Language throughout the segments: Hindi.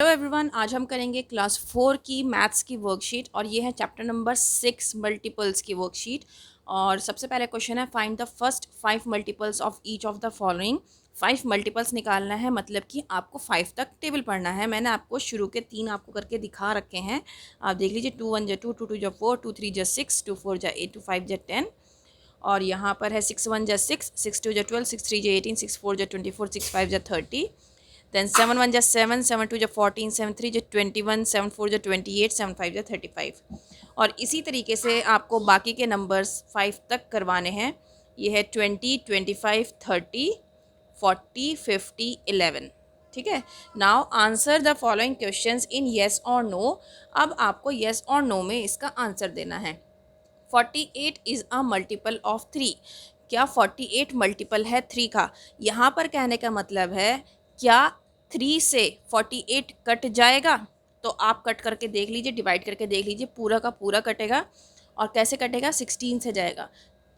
हेलो एवरीवन, आज हम करेंगे क्लास 4 की मैथ्स की वर्कशीट और ये है चैप्टर नंबर 6 मल्टीपल्स की वर्कशीट। और सबसे पहले क्वेश्चन है find the first 5 multiples of each of the following. 5 multiples निकालना है, मतलब कि आपको 5 तक टेबल पढ़ना है। मैंने आपको शुरू के 3 आपको करके दिखा रखे हैं, आप देख लीजिए। 2 1 2, 2 2 4, 2 3 6, 2 4 8, 2 5 10। और यहाँ पर है 6 1 6, 6 2 12, 6 3 18, 6 4 24, 6 5 30। Then 7 1 7, 7 2 14, 7 3 21, 7 4 28, 7 5 35। और इसी तरीके से आपको बाकी के नंबर्स 5 तक करवाने हैं। ये है 20, 25, 30, 40, 50, 11। ठीक है। Now answer the following questions in yes और नो। अब आपको येस और नो में इसका आंसर देना है। 48 इज़ अ मल्टीपल ऑफ 3। क्या 48 मल्टीपल है 3 का? यहाँ पर कहने का मतलब है क्या 3 से 48 कट जाएगा? तो आप कट करके देख लीजिए, डिवाइड करके देख लीजिए, पूरा का पूरा कटेगा। और कैसे कटेगा? 16 से जाएगा।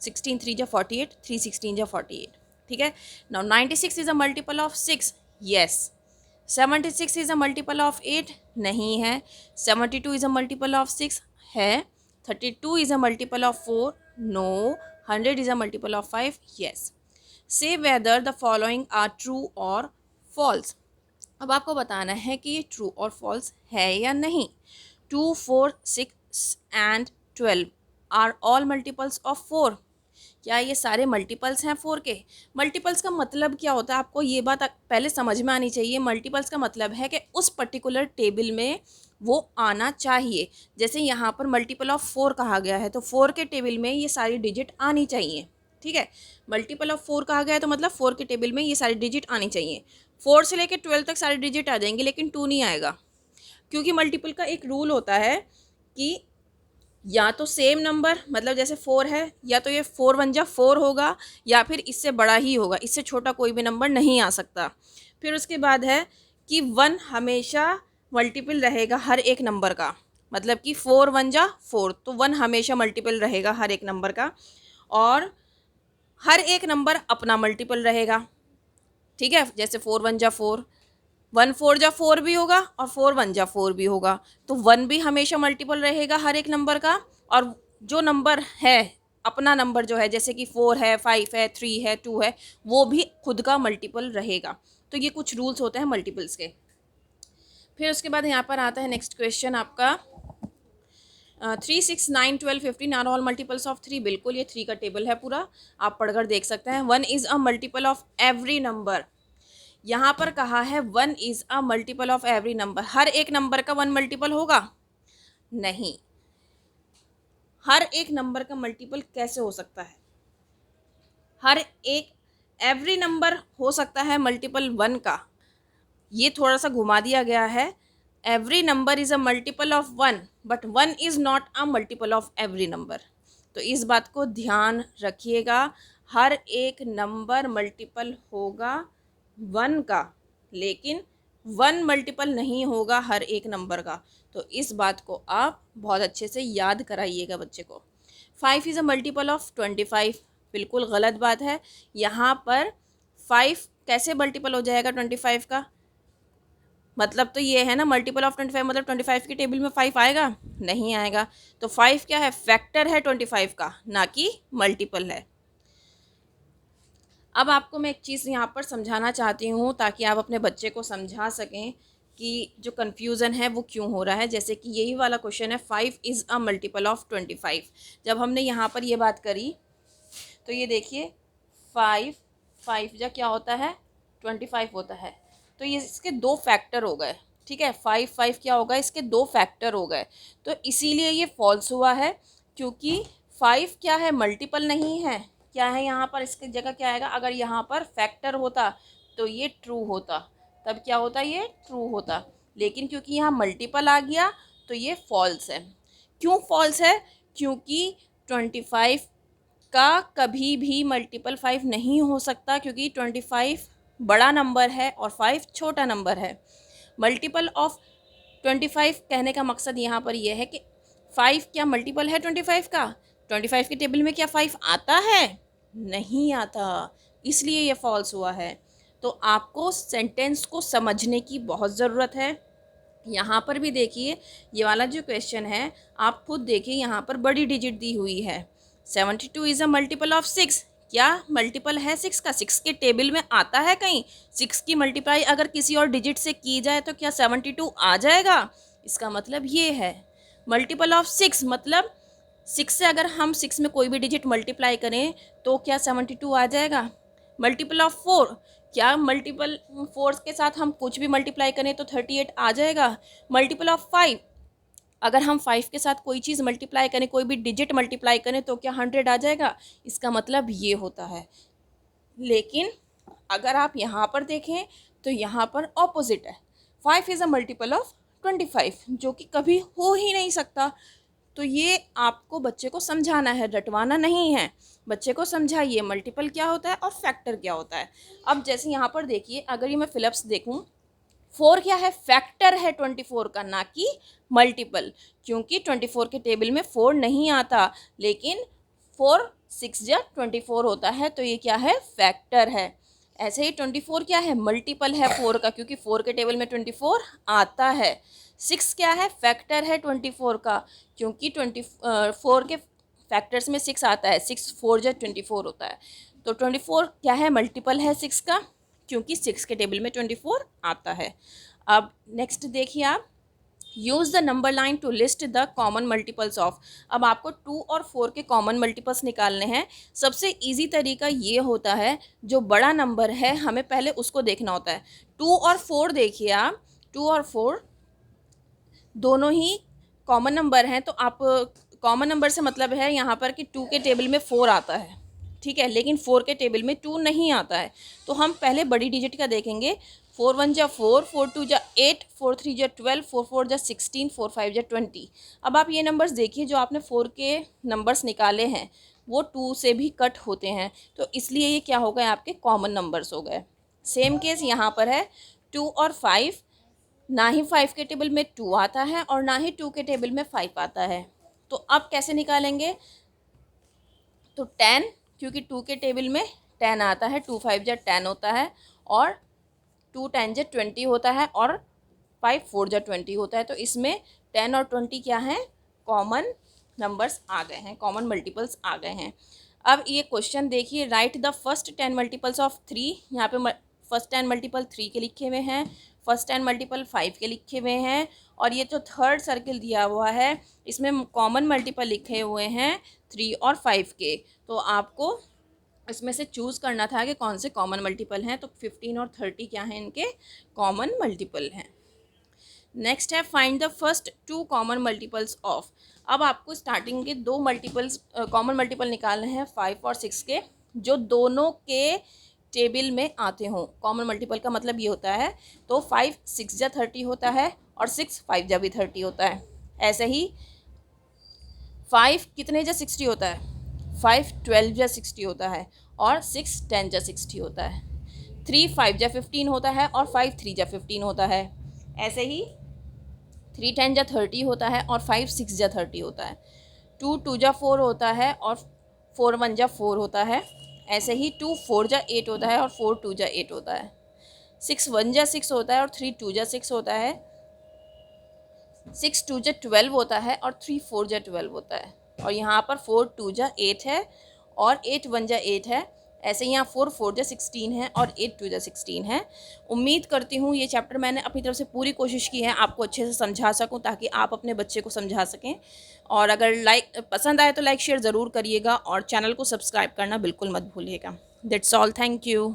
16 3 जा 48, 3 16 जा 48। ठीक है। Now 96 is a multiple of 6। Yes. 76 is a multiple of 8। नहीं है। 72 इज़ अ मल्टीपल ऑफ 6। है। 32 is a multiple of 4. No. 100 is a multiple of 5. Yes. Say whether the following are true or false. अब आपको बताना है कि ये ट्रू और फॉल्स है या नहीं। 2 4 6 and 12 are all multiples of 4। क्या ये सारे मल्टीपल्स हैं 4 के? मल्टीपल्स का मतलब क्या होता है, आपको ये बात पहले समझ में आनी चाहिए। मल्टीपल्स का मतलब है कि उस पर्टिकुलर टेबल में वो आना चाहिए। जैसे यहाँ पर मल्टीपल ऑफ 4 कहा गया है, तो 4 के टेबल में ये सारी डिजिट आनी चाहिए। ठीक है। मल्टीपल ऑफ 4 कहा गया है तो मतलब 4 के टेबल में ये सारी डिजिट आनी चाहिए। 4 से लेकर 12 तक सारी डिजिट आ जाएंगी, लेकिन 2 नहीं आएगा। क्योंकि मल्टीपल का एक रूल होता है कि या तो सेम नंबर, मतलब जैसे 4 है, या तो ये 4 1 जा 4 होगा, या फिर इससे बड़ा ही होगा, इससे छोटा कोई भी नंबर नहीं आ सकता। फिर उसके बाद है कि 1 हमेशा मल्टीपल रहेगा हर एक नंबर का, मतलब कि 4 1 जा 4, तो 1 हमेशा मल्टीपल रहेगा हर एक नंबर का। और हर एक नंबर अपना मल्टीपल रहेगा। ठीक है। जैसे 4 1 जा 4, 1 4 जा 4 भी होगा और 4 1 जा 4 भी होगा। तो 1 भी हमेशा मल्टीपल रहेगा हर एक नंबर का। और जो नंबर है अपना नंबर जो है, जैसे कि 4 है, 5 है, 3 है, 2 है, वो भी खुद का मल्टीपल रहेगा। तो ये कुछ रूल्स होते हैं मल्टीपल्स के। फिर उसके बाद यहाँ पर आता है नेक्स्ट क्वेश्चन आपका 3 6 9 12 15 आर ऑल मल्टीपल्स ऑफ 3। बिल्कुल, ये 3 का टेबल है पूरा, आप पढ़कर देख सकते हैं। 1 is a multiple of every number. यहाँ पर कहा है 1 is a multiple of every number. हर एक नंबर का 1 मल्टीपल होगा? नहीं। हर एक नंबर का मल्टीपल कैसे हो सकता है? हर एक एवरी नंबर हो सकता है मल्टीपल 1 का। ये थोड़ा सा घुमा दिया गया है। Every number is a multiple of 1, but 1 is not a multiple of every number. तो इस बात को ध्यान रखिएगा। हर एक नंबर मल्टीपल होगा 1 का, लेकिन 1 मल्टीपल नहीं होगा हर एक नंबर का। तो इस बात को आप बहुत अच्छे से याद कराइएगा बच्चे को। 5 इज़ अ मल्टीपल ऑफ 25। बिल्कुल गलत बात है। यहाँ पर 5 कैसे मल्टीपल हो जाएगा 25 का? मतलब तो ये है ना, मल्टीपल ऑफ 25 मतलब 25 की टेबल में 5 आएगा? नहीं आएगा। तो 5 क्या है? फैक्टर है 25 का, ना कि मल्टीपल है। अब आपको मैं एक चीज़ यहाँ पर समझाना चाहती हूँ ताकि आप अपने बच्चे को समझा सकें कि जो कन्फ्यूज़न है वो क्यों हो रहा है। जैसे कि यही वाला क्वेश्चन है 5 इज़ अ मल्टीपल ऑफ 25। जब हमने यहाँ पर ये बात करी तो ये देखिए 5 5 जा क्या होता है? 25 होता है। तो ये इसके 2 फैक्टर हो गए। ठीक है। 5 5 क्या होगा? इसके 2 फैक्टर हो गए। तो इसीलिए ये फॉल्स हुआ है, क्योंकि 5 क्या है? मल्टीपल नहीं है। क्या है यहाँ पर? इसकी जगह क्या आएगा? अगर यहाँ पर फैक्टर होता तो ये ट्रू होता, तब क्या होता? ये ट्रू होता। लेकिन क्योंकि यहाँ मल्टीपल आ गया तो ये फॉल्स है। क्यों फॉल्स है? क्योंकि 25 का कभी भी मल्टीपल 5 नहीं हो सकता, क्योंकि 25 बड़ा नंबर है और 5 छोटा नंबर है। मल्टीपल ऑफ 25 कहने का मकसद यहाँ पर यह है कि 5 क्या मल्टीपल है 25 का? 25 के टेबल में क्या 5 आता है? नहीं आता। इसलिए ये फॉल्स हुआ है। तो आपको सेंटेंस को समझने की बहुत ज़रूरत है। यहाँ पर भी देखिए, ये वाला जो क्वेश्चन है आप खुद देखिए, यहाँ पर बड़ी डिजिट दी हुई है। 72 इज़ अ मल्टीपल ऑफ 6। क्या मल्टीपल है 6 का? 6 के टेबल में आता है कहीं? 6 की मल्टीप्लाई अगर किसी और डिजिट से की जाए तो क्या 72 आ जाएगा? इसका मतलब ये है मल्टीपल ऑफ 6, मतलब 6 से अगर हम 6 में कोई भी डिजिट मल्टीप्लाई करें तो क्या 72 आ जाएगा? मल्टीपल ऑफ 4, क्या मल्टीपल 4 के साथ हम कुछ भी मल्टीप्लाई करें तो 38 आ जाएगा? मल्टीपल ऑफ 5, अगर हम 5 के साथ कोई चीज़ मल्टीप्लाई करें, कोई भी डिजिट मल्टीप्लाई करें तो क्या 100 आ जाएगा? इसका मतलब ये होता है। लेकिन अगर आप यहाँ पर देखें तो यहाँ पर ऑपोजिट है। 5 इज़ अ मल्टीपल ऑफ 25, जो कि कभी हो ही नहीं सकता। तो ये आपको बच्चे को समझाना है, रटवाना नहीं है। बच्चे को समझाइए मल्टीपल क्या होता है और फैक्टर क्या होता है। अब जैसे यहाँ पर देखिए, अगर ये मैं फिलिप्स देखूँ, 4 क्या है? फैक्टर है 24 का, ना कि मल्टीपल, क्योंकि 24 के टेबल में 4 नहीं आता, लेकिन 4 6 या 24 होता है, तो ये क्या है? फैक्टर है। ऐसे ही 24 क्या है? मल्टीपल है 4 का, क्योंकि 4 के टेबल में 24 आता है। 6 क्या है? फैक्टर है 24 का, क्योंकि 4 के फैक्टर्स में 6 आता है। 6 4 या 24 होता है। तो 24 क्या है? मल्टीपल है 6 का, क्योंकि 6 के टेबल में 24 आता है। अब नेक्स्ट देखिए आप, use the number line to list the common multiples of. अब आपको 2 और 4 के कॉमन मल्टीपल्स निकालने हैं। सबसे इजी तरीका ये होता है, जो बड़ा नंबर है हमें पहले उसको देखना होता है। 2 और 4 देखिए आप, 2 और 4 दोनों ही कॉमन नंबर हैं, तो आप कॉमन नंबर से मतलब है यहाँ पर कि 2 के टेबल में 4 आता है, ठीक है, लेकिन 4 के टेबल में 2 नहीं आता है। तो हम पहले बड़ी डिजिट का देखेंगे। 4 1 जा 4, 4 2 जा 8, 4 3 जा 12, 4 4 जा 16, 4 5 जा 20। अब आप ये नंबर्स देखिए, जो आपने 4 के नंबर्स निकाले हैं वो 2 से भी कट होते हैं, तो इसलिए ये क्या हो गए? आपके कॉमन नंबर्स हो गए। सेम केस यहाँ पर है, 2 और 5, ना ही 5 के टेबल में 2 आता है और ना ही 2 के टेबल में 5 आता है। तो अब कैसे निकालेंगे? तो 10, क्योंकि 2 के टेबल में 10 आता है, 2 5 जा 10 होता है, और 2 10 जा 20 होता है, और 5 4 जा 20 होता है। तो इसमें 10 और 20 क्या हैं? कॉमन नंबर्स आ गए हैं, कॉमन मल्टीपल्स आ गए हैं। अब ये क्वेश्चन देखिए, right the first 10 multiples of 3। यहाँ पे फर्स्ट 10 मल्टीपल 3 के लिखे हुए हैं, फर्स्ट 10 मल्टीपल 5 के लिखे हुए हैं, और ये जो थर्ड सर्किल दिया हुआ है इसमें कॉमन मल्टीपल लिखे हुए हैं 3 और 5 के। तो आपको इसमें से चूज़ करना था कि कौन से कॉमन मल्टीपल हैं। तो 15 और 30 क्या हैं? इनके कॉमन मल्टीपल हैं। नेक्स्ट है, find the first 2 common multiples of. अब आपको स्टार्टिंग के 2 मल्टीपल्स कॉमन मल्टीपल निकालने हैं 5 और 6 के, जो दोनों के टेबल में आते हों। कॉमन मल्टीपल का मतलब ये होता है, तो 5 6 जा 30 होता है, और 6 5 जा भी 30 होता है। ऐसे ही 5 कितने जा 60 होता है? 5 12 जा 60 होता है, और 6 10 जा 60 होता है। 3 5 जा 15 होता है, और 5 3 जा 15 होता है। ऐसे ही 3 10 जा 30 होता है, और 5 6 जा 30 होता है। 2 2 जा 4 होता है, और 4 1 जा 4 होता है। ऐसे ही 2 4 जा 8 होता है, और 4 2 जा 8 होता है। 6 1 जा 6 होता है, और 3 2 जा 6 होता है। 6 2 जा 12 होता है, और 3 4 जा 12 होता है। और यहाँ पर 4 2 जा 8 है, और 8 1 जा 8 है। ऐसे ही यहाँ 4 4 जा 16 है, और 8 2 जा 16 है। उम्मीद करती हूँ ये चैप्टर मैंने अपनी तरफ से पूरी कोशिश की है आपको अच्छे से समझा सकूँ, ताकि आप अपने बच्चे को समझा सकें। और अगर पसंद आए तो लाइक शेयर ज़रूर करिएगा, और चैनल को सब्सक्राइब करना बिल्कुल मत भूलिएगा। That's all, thank you.